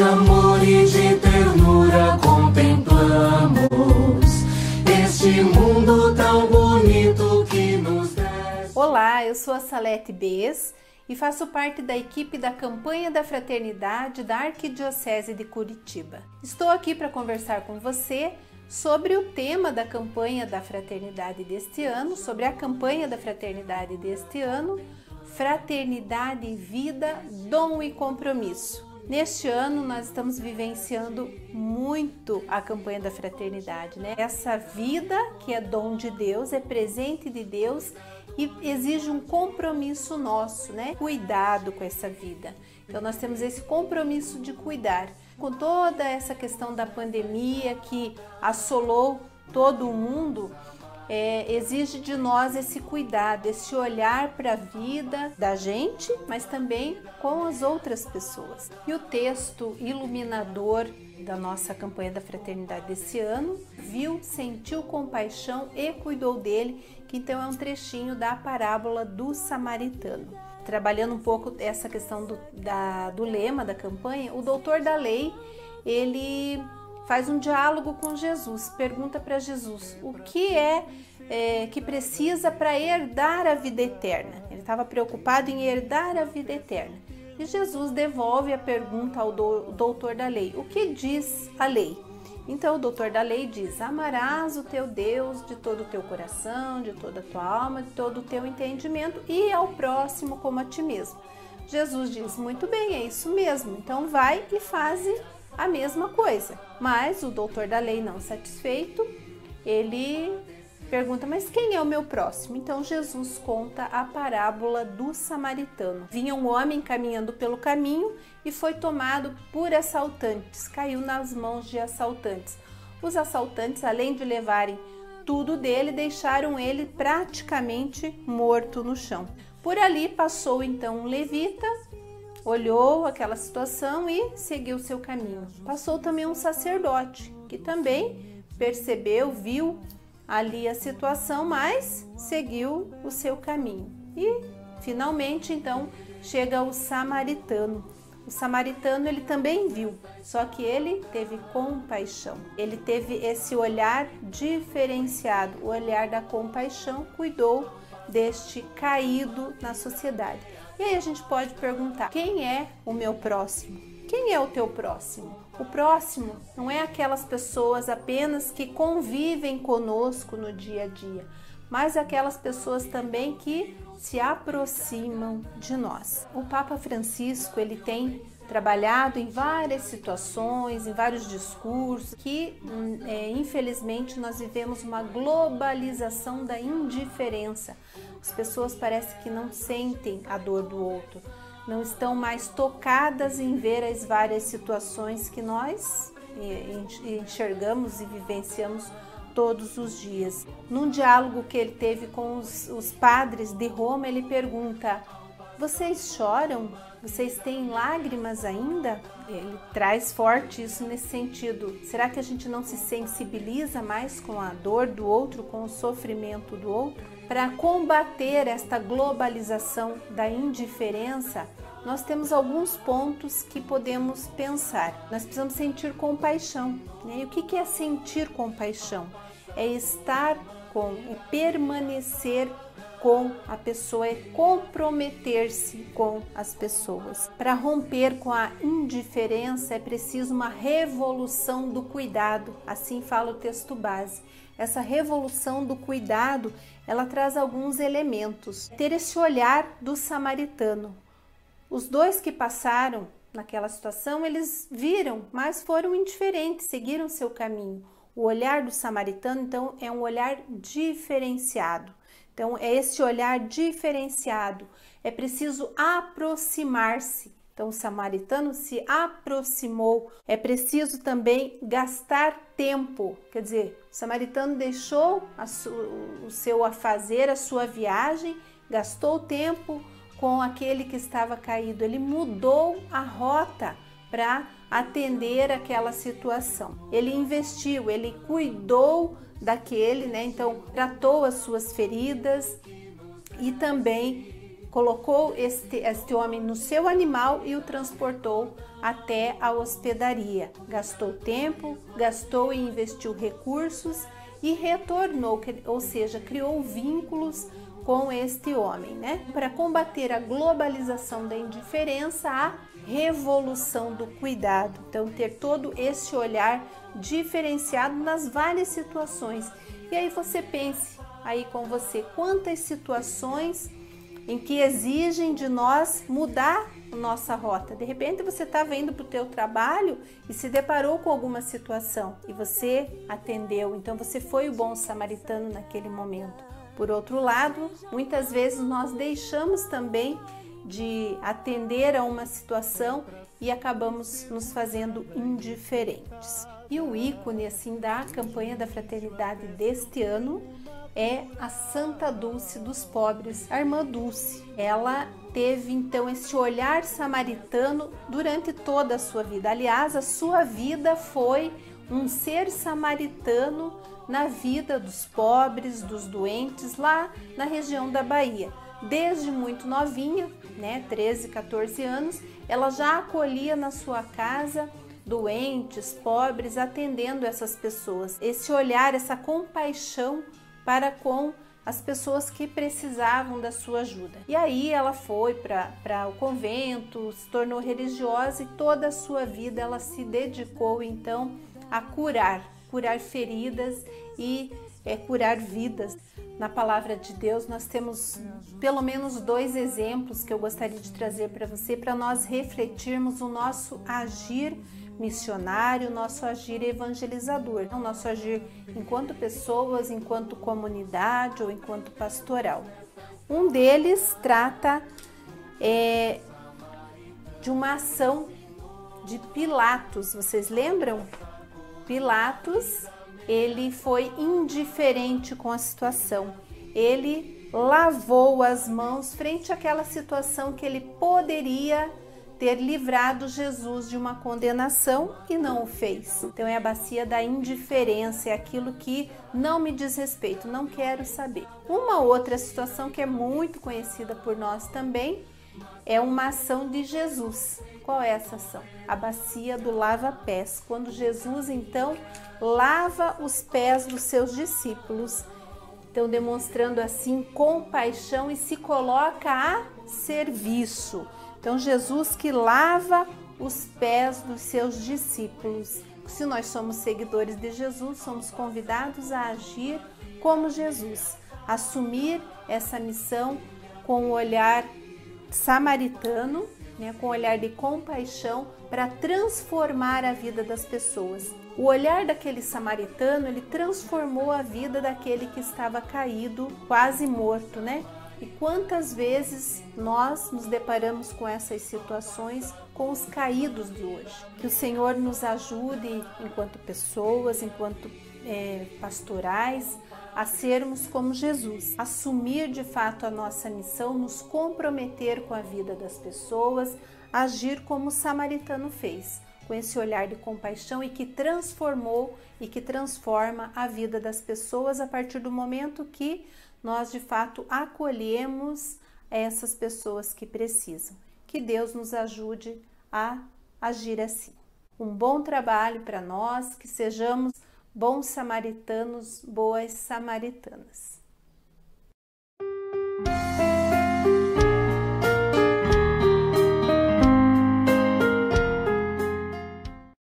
de amor e de ternura contemplamos este mundo tão bonito que nos desce. Olá, eu sou a Salete Bes e faço parte da equipe da Campanha da Fraternidade da Arquidiocese de Curitiba. Estou aqui para conversar com você sobre o tema da Campanha da Fraternidade deste ano, sobre a Campanha da Fraternidade deste ano, Fraternidade, Vida, Dom e Compromisso. Neste ano nós estamos vivenciando muito a campanha da fraternidade, né? Essa vida que é dom de Deus, é presente de Deus e exige um compromisso nosso, né? Cuidado com essa vida. Então nós temos esse compromisso de cuidar. Com toda essa questão da pandemia que assolou todo o mundo, exige de nós esse cuidado, esse olhar para a vida da gente, mas também com as outras pessoas. E o texto iluminador da nossa campanha da fraternidade desse ano, viu, sentiu compaixão e cuidou dele, que então é um trechinho da parábola do samaritano. Trabalhando um pouco essa questão do lema da campanha, o doutor da lei, ele faz um diálogo com Jesus, pergunta para Jesus o que que precisa para herdar a vida eterna. Ele estava preocupado em herdar a vida eterna. E Jesus devolve a pergunta ao doutor da lei. O que diz a lei? Então o doutor da lei diz: amarás o teu Deus de todo o teu coração, de toda a tua alma, de todo o teu entendimento e ao próximo como a ti mesmo. Jesus diz: muito bem, é isso mesmo, então vai e faze a mesma coisa. Mas o doutor da lei, não satisfeito, ele pergunta: mas quem é o meu próximo? Então Jesus conta a parábola do samaritano. Vinha um homem caminhando pelo caminho e foi tomado por assaltantes, caiu nas mãos de assaltantes. Os assaltantes, além de levarem tudo dele, deixaram ele praticamente morto no chão. Por ali passou então um levita, olhou aquela situação e seguiu seu caminho. Passou também um sacerdote, que também percebeu, viu ali a situação, mas seguiu o seu caminho. E finalmente então chega o samaritano. O samaritano, ele também viu, só que ele teve compaixão. Ele teve esse olhar diferenciado, o olhar da compaixão, cuidou deste caído na sociedade. E aí a gente pode perguntar: quem é o meu próximo? Quem é o teu próximo? O próximo não é aquelas pessoas apenas que convivem conosco no dia a dia, mas aquelas pessoas também que se aproximam de nós. O Papa Francisco, ele tem trabalhado em várias situações, em vários discursos, que infelizmente nós vivemos uma globalização da indiferença. As pessoas parecem que não sentem a dor do outro, não estão mais tocadas em ver as várias situações que nós enxergamos e vivenciamos todos os dias. Num diálogo que ele teve com os padres de Roma, ele pergunta: vocês choram? Vocês têm lágrimas ainda? Ele traz forte isso nesse sentido. Será que a gente não se sensibiliza mais com a dor do outro, com o sofrimento do outro? Para combater esta globalização da indiferença, nós temos alguns pontos que podemos pensar. Nós precisamos sentir compaixão, né? E o que é sentir compaixão? É estar com, é permanecer com a pessoa, é comprometer-se com as pessoas. Para romper com a indiferença é preciso uma revolução do cuidado, assim fala o texto base. Essa revolução do cuidado, ela traz alguns elementos. Ter esse olhar do samaritano. Os dois que passaram naquela situação, eles viram, mas foram indiferentes, seguiram seu caminho. O olhar do samaritano, então, é um olhar diferenciado. Então, é esse olhar diferenciado. É preciso aproximar-se. Então, o samaritano se aproximou. É preciso também gastar tempo. Quer dizer, o samaritano deixou o seu afazer, a sua viagem, gastou tempo com aquele que estava caído. Ele mudou a rota para atender aquela situação. Ele investiu, ele cuidou daquele, né? Então, tratou as suas feridas e também colocou este homem no seu animal e o transportou até a hospedaria. Gastou tempo, gastou e investiu recursos e retornou, ou seja, criou vínculos com este homem, né? Para combater a globalização da indiferença, a revolução do cuidado. Então, ter todo esse olhar diferenciado nas várias situações. E aí você pense aí com você, quantas situações em que exigem de nós mudar a nossa rota. De repente você está indo para o teu trabalho e se deparou com alguma situação e você atendeu, então você foi o bom samaritano naquele momento. Por outro lado, muitas vezes nós deixamos também de atender a uma situação e acabamos nos fazendo indiferentes. E o ícone assim da campanha da fraternidade deste ano é a Santa Dulce dos Pobres, a Irmã Dulce. Ela teve então esse olhar samaritano durante toda a sua vida. Aliás, a sua vida foi um ser samaritano na vida dos pobres, dos doentes, lá na região da Bahia. Desde muito novinha, né, 13, 14 anos, ela já acolhia na sua casa doentes, pobres, atendendo essas pessoas. Esse olhar, essa compaixão para com as pessoas que precisavam da sua ajuda. E aí ela foi para o convento, se tornou religiosa e toda a sua vida ela se dedicou então a curar feridas e curar vidas. Na palavra de Deus nós temos pelo menos 2 exemplos que eu gostaria de trazer para você, para nós refletirmos o nosso agir missionário, nosso agir evangelizador, o nosso agir enquanto pessoas, enquanto comunidade ou enquanto pastoral. Um deles trata de uma ação de Pilatos. Vocês lembram? Pilatos, ele foi indiferente com a situação. Ele lavou as mãos frente àquela situação que ele poderia ter livrado Jesus de uma condenação e não o fez. Então é a bacia da indiferença, é aquilo que não me diz respeito, não quero saber. Uma outra situação que é muito conhecida por nós também é uma ação de Jesus. Qual é essa ação? A bacia do lava-pés, quando Jesus então lava os pés dos seus discípulos, então demonstrando assim compaixão e se coloca a serviço. Então, Jesus que lava os pés dos seus discípulos. Se nós somos seguidores de Jesus, somos convidados a agir como Jesus, assumir essa missão com o olhar samaritano, né, com o olhar de compaixão para transformar a vida das pessoas. O olhar daquele samaritano, ele transformou a vida daquele que estava caído, quase morto, né? E quantas vezes nós nos deparamos com essas situações com os caídos de hoje? Que o Senhor nos ajude, enquanto pessoas, enquanto pastorais, a sermos como Jesus, assumir de fato a nossa missão, nos comprometer com a vida das pessoas, agir como o samaritano fez, com esse olhar de compaixão e que transformou e que transforma a vida das pessoas a partir do momento que nós de fato acolhemos essas pessoas que precisam. Que Deus nos ajude a agir assim. Um bom trabalho para nós, que sejamos bons samaritanos, boas samaritanas.